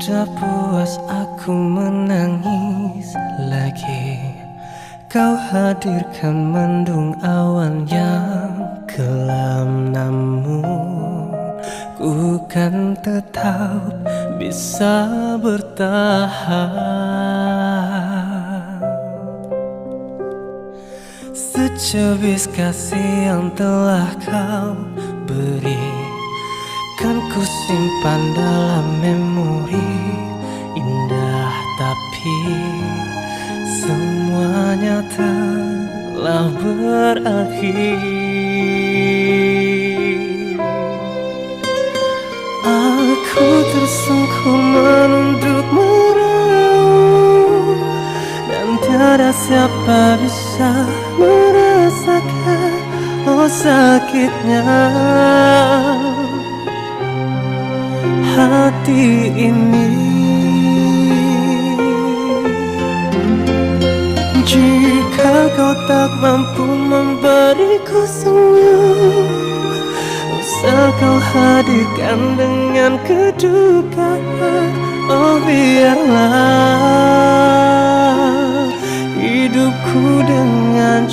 Sudah puas aku menangis lagi. Kau hadirkan mendung awan yang kelam, namun ku kan tetap bisa bertahan. Secebis kasih yang telah kau beri kan ku simpan dalam memori indah, tapi semuanya telah berakhir. Aku tersungkur menunduk meraung, dan tiada siapa bisa merasakan sakitnya hati ini. Jika kau tak mampu memberiku senyum, usah kau hadirkan dengan kedukaan. Oh biarlah hidupku dengan